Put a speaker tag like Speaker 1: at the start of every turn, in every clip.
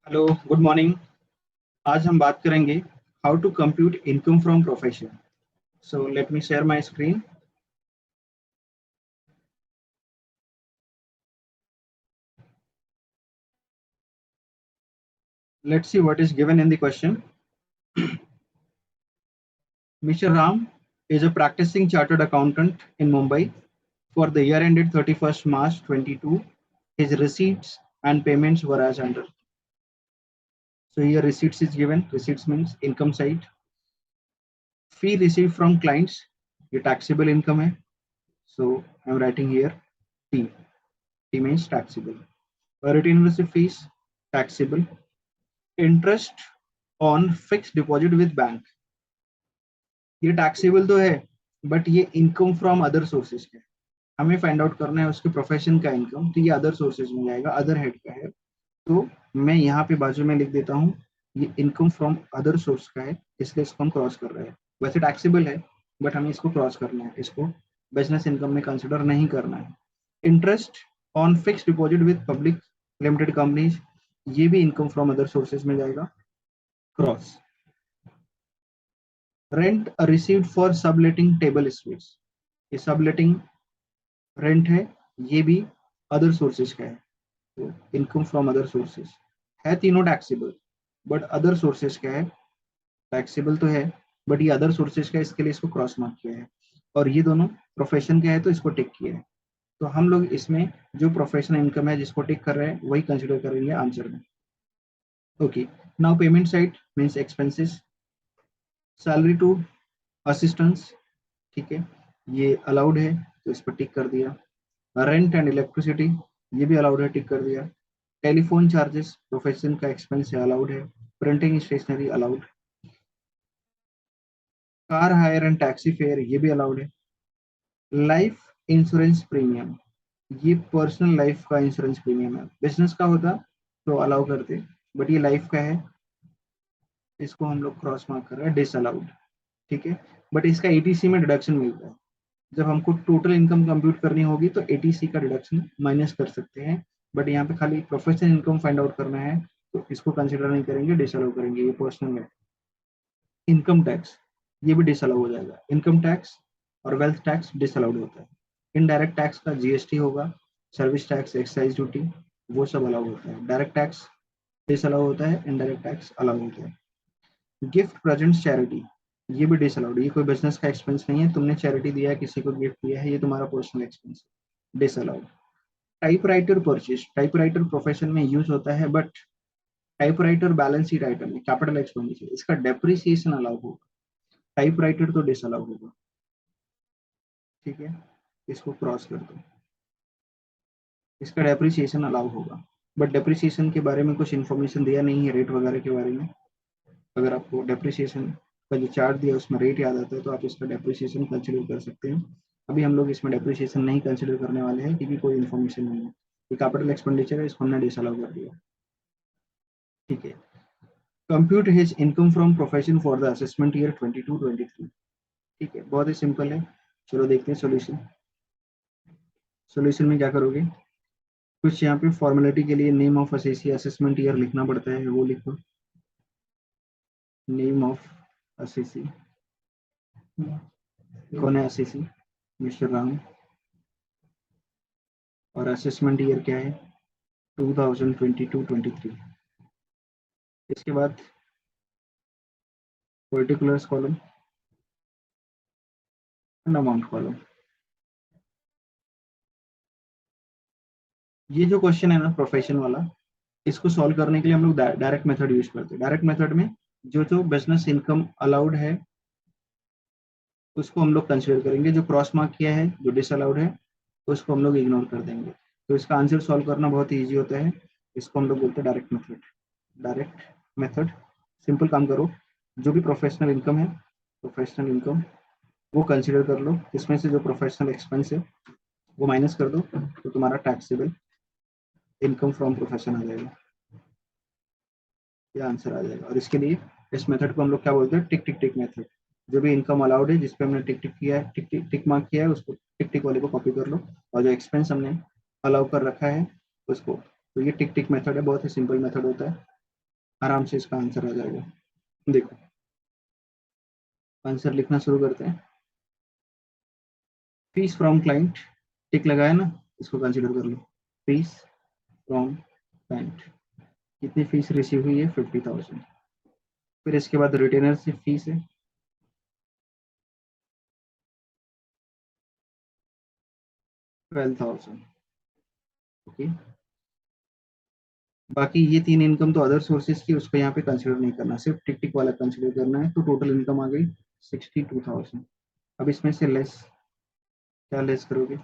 Speaker 1: Hello, good morning. आज हम बात करेंगे how to compute income from profession. So let me share my screen. Let's see what is given in the question. Mr. Ram is a practicing chartered accountant in Mumbai. For the year ended 31st March 22, his receipts and payments were as under. So here receipts is given. Receipts means income side. Fee received from clients, ये taxable income है. So I'm writing here T. T means taxable. Retained fees, taxable. Interest on fix deposit with bank, ये taxable तो है, but ये income from other sources का है। हमें find out करना है उसके प्रोफेशन का इनकम, तो ये अदर सोर्सेज में जाएगा, अदर हेड का है। तो मैं यहाँ पे बाजू में लिख देता हूँ ये इनकम फ्रॉम अदर सोर्स का है, इसलिए इसको हम क्रॉस कर रहे हैं। वैसे टैक्सेबल है, बट हमें इसको क्रॉस करना है, इसको बिजनेस इनकम में कंसिडर नहीं करना है। Interest on fix deposit with public limited companies, ये भी इनकम फ्रॉम अदर सोर्सेज में जाएगा, cross. Rent received for subletting table space, ये सबलेटिंग रेंट है, ये भी अदर सोर्सेज का है, तो इनकम फ्रॉम अदर सोर्सेज है। तीनों टैक्सेबल, बट अदर सोर्सेज का है। टैक्सेबल तो है, बट ये अदर सोर्सेज का है, इसके लिए इसको क्रॉस मार्क किया है। और ये दोनों प्रोफेशन का है, तो इसको टिक किया है। तो हम लोग इसमें जो प्रोफेशनल इनकम है जिसको टिक कर रहे हैं वही कंसिडर करेंगे आंसर में। Okay, now payment side means expenses. Salary to assistants, ठीक है, ये अलाउड है, तो इस पर टिक कर दिया। रेंट एंड इलेक्ट्रिसिटी, ये भी अलाउड है, टिक कर दिया। टेलीफोन चार्जेस प्रोफेशन का एक्सपेंस है, अलाउड है। Printing stationery allowed. Car hire and taxi fare, ये भी अलाउड है। लाइफ इंश्योरेंस प्रीमियम, ये पर्सनल लाइफ का इंश्योरेंस प्रीमियम है, बिजनेस का होता तो अलाउ करते, बट ये लाइफ का है, इसको हम लोग क्रॉस मार्क कर रहे हैं, डिसअलाउड, ठीक है। बट इसका एटीसी में डिडक्शन मिलता है, जब हमको टोटल इनकम कंप्यूट करनी होगी तो एटीसी का डिडक्शन माइनस कर सकते हैं, बट यहाँ पे खाली प्रोफेशनल इनकम फाइंड आउट करना है, तो इसको कंसिडर नहीं करेंगे, डिसअलाउ करेंगे, ये पर्सनल है। इनकम टैक्स, ये भी डिसअलाउ हो जाएगा। इनकम टैक्स और वेल्थ टैक्स डिसअलाउड होता है। इनडायरेक्ट टैक्स का जीएसटी होगा, सर्विस टैक्स, एक्साइज ड्यूटी, वो सब अलाउ होता है। डायरेक्ट टैक्स डिसअलाउ होता है, इनडायरेक्ट टैक्स अलाउ होता है। गिफ्ट प्रेजेंट चैरिटी, ये भी डिसअलाउड, ये कोई बिजनेस का एक्सपेंस नहीं है, तुमने चैरिटी दिया है, किसी को गिफ्ट दिया है, ये तुम्हारा पर्सनल एक्सपेंस है, disallowed. Typewriter purchase, typewriter profession में यूज होता है, but typewriter balance sheet item है, कैपिटल एक्सपेंडिचर, इसका डेप्रिसिएशन अलाउ होगा, टाइपराइटर तो डिसअलाउ होगा, ठीक है, इसको क्रॉस कर दो। इसका डेप्रिसिएशन अलाउ होगा, बट डेप्रिसिएशन के बारे में कुछ इन्फॉर्मेशन दिया नहीं है, रेट वगैरह के बारे में। अगर आपको डेप्रिसिएशन का जो चार्ट दिया उसमें रेट याद आता है तो आप इसका डेप्रिसिएशन कंसिडर कर सकते हैं। अभी हम लोग इसमें डेप्रिसिएशन नहीं कंसिडर करने वाले हैं, क्योंकि कोई इन्फॉर्मेशन नहीं है, ये कैपिटल एक्सपेंडिचर है, इसको हमने डिसअलाउ कर दिया, ठीक है। Compute his income from profession for the assessment year 22-23, ठीक है, बहुत ही सिंपल है। चलो देखते हैं सोल्यूशन। सोल्यूशन में क्या करोगे, कुछ यहाँ पे फॉर्मेलिटी के लिए name of assessee assessment year लिखना पड़ता है, वो लिखो, नेम ऑफ असेसी, कौन है असेसी, मिस्टर राम, और असेसमेंट ईयर क्या है 2022-23। इसके बाद particulars column and amount column. ये जो क्वेश्चन है ना प्रोफेशन वाला, इसको सॉल्व करने के लिए हम लोग डायरेक्ट मेथड यूज करते हैं। डायरेक्ट मेथड में जो जो बिजनेस इनकम अलाउड है उसको हम लोग कंसिडर करेंगे, जो क्रॉस मार्क किया है, जो डिसअलाउड है, उसको हम लोग इग्नोर कर देंगे। तो इसका आंसर सॉल्व करना बहुत ही ईजी होता है, इसको हम लोग बोलते हैं direct method. Direct method, simple काम करो, जो भी प्रोफेशनल इनकम है, प्रोफेशनल इनकम वो कंसिडर कर लो, इसमें से जो प्रोफेशनल एक्सपेंस है वो माइनस कर दो, तो तुम्हारा टैक्सेबल इनकम फ्रॉम प्रोफेशन आ जाएगा, ये आंसर आ जाएगा। और इसके लिए इस मेथड को हम लोग क्या बोलते हैं, टिक टिक टिक मेथड। जो भी इनकम अलाउड है जिसपे हमने टिक टिक किया है, टिक टिक टिक मार्क किया है, उसको टिक टिक वाले को कॉपी कर लो, और जो एक्सपेंस हमने अलाउ कर रखा है उसको, तो ये टिक टिक मेथड है, बहुत ही सिंपल मेथड होता है। आराम से इसका आंसर आ जाएगा। देखो आंसर लिखना शुरू करते हैं। फीस फ्रॉम क्लाइंट, टिक लगाया ना, इसको कंसीडर कर लो। फीस फ्रॉम क्लाइंट, कितनी फीस रिसीव हुई है? 50,000। फिर इसके बाद रिटेनर से फीस है 12,000। ओके, बाकी ये तीन इनकम तो अदर सोर्सेज की, उसको यहाँ पे कंसीडर नहीं करना, सिर्फ टिक टिक वाला कंसीडर करना है। तो टोटल इनकम आ गई 62,000। अब इसमें से लेस, क्या लेस करोगे?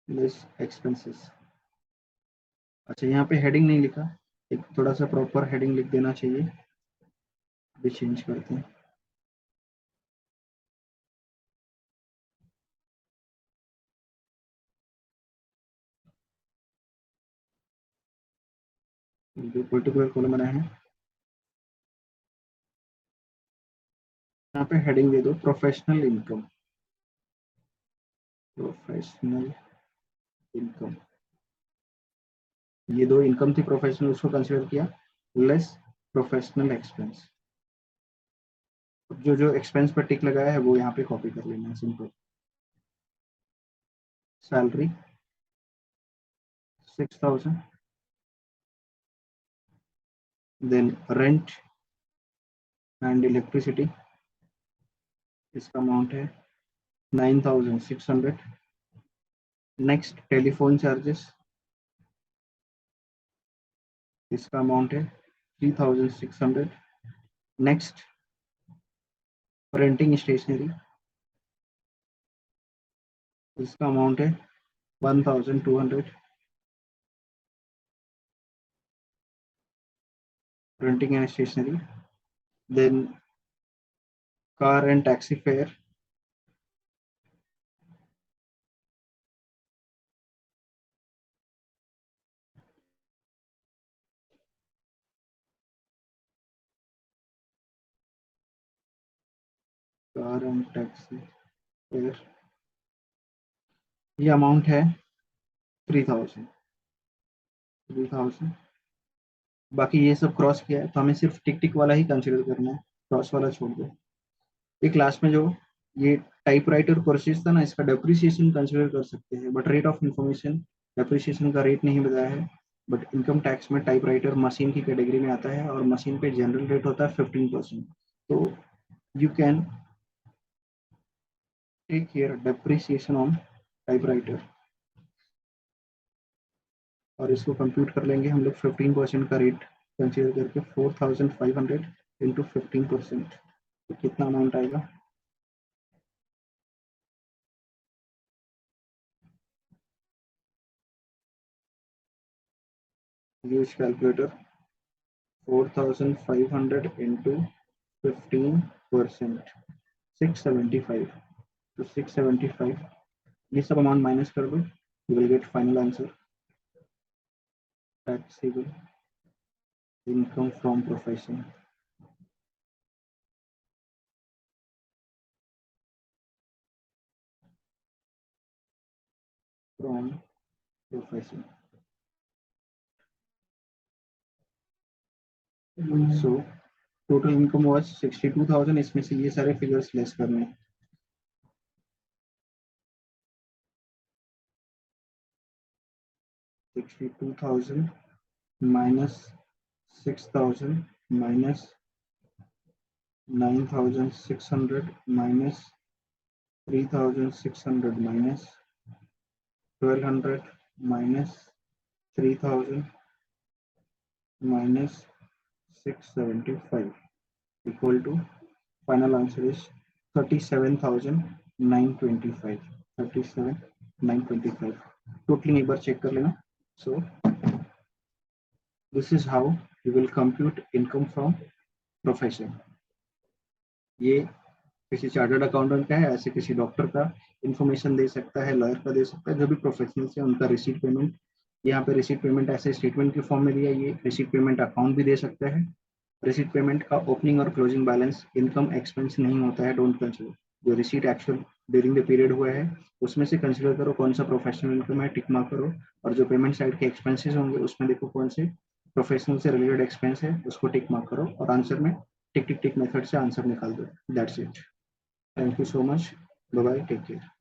Speaker 1: Less expenses. अच्छा, यहाँ पे हेडिंग नहीं लिखा, एक थोड़ा सा प्रॉपर हेडिंग लिख देना चाहिए। अभी चेंज करते हैं। जो पर्टिकुलर कॉलम बनाया है, यहाँ पे हेडिंग दे दो प्रोफेशनल इनकम। प्रोफेशनल इनकम, ये दो इनकम थी प्रोफेशनल, उसको कंसिडर किया। Less professional expense. जो जो एक्सपेंस पर टिक लगाया है वो यहाँ पे कॉपी कर लेना है, simple. Salary 6,000, then rent and electricity, इसका अमाउंट है 9,600। नेक्स्ट टेलीफोन चार्जेस, इसका अमाउंट है 3,600। नेक्स्ट प्रिंटिंग स्टेशनरी, इसका अमाउंट है 1,200। Printing and stationery, then car and taxi fare, car and taxi fare, ये अमाउंट है 3,000। 3,000। बाकी ये सब क्रॉस किया है तो हमें सिर्फ टिक टिक वाला ही कंसिडर करना है, क्रॉस वाला छोड़ दो। एक लास्ट में जो ये टाइपराइटर परचेज था ना, इसका डेप्रिसिएशन कंसिडर कर सकते हैं, but rate of information, depreciation का रेट नहीं बताया है। बट इनकम टैक्स में टाइपराइटर मशीन की कैटेगरी में आता है, और मशीन पे जनरल रेट होता है 15%। तो you can take care depreciation on typewriter, और इसको कंप्यूट कर लेंगे हम लोग 15% का रेट कंसिडर करके। 4,500 इंटू 15%, तो कितना अमाउंट आएगा? Use calculator. 4,500 इंटू 15%, 675। तो 675, ये सब अमाउंट माइनस कर दो, you will get final answer. Taxable income from profession, from profession. So total income was 62,000, इसमें से ये सारे फिगर्स लेस करने हैं। 62,000 minus 6,000 minus 9,600 minus 3,600 minus 1,200 minus 3,000 minus 675 equal to final answer is 37,925। 37,925 totalling एक बार check कर लेना। So this is how you will compute income from profession. ये किसी चार्टर्ड अकाउंटेंट का है, ऐसे किसी डॉक्टर का इंफॉर्मेशन दे सकता है, लॉयर का दे सकता है, जो भी प्रोफेशनल है उनका रिसीट पेमेंट। यहाँ पे रिसीट पेमेंट ऐसे स्टेटमेंट के फॉर्म में दिया, ये रिसीट पेमेंट अकाउंट भी दे सकता है। रिसीट पेमेंट का ओपनिंग और क्लोजिंग बैलेंस इनकम एक्सपेंस नहीं होता है, डोंट कंसिडर। जो receipt actual during the period हुआ है उसमें से कंसिडर करो कौन सा प्रोफेशनल इनकम है, टिक मार्क करो। और जो पेमेंट साइड के एक्सपेंसेस होंगे उसमें देखो कौन से प्रोफेशनल से रिलेटेड एक्सपेंस है, उसको टिक मार्क करो और आंसर में टिक टिक टिक मेथड से आंसर निकाल दो। That's it. Thank you so much. Bye bye, take care.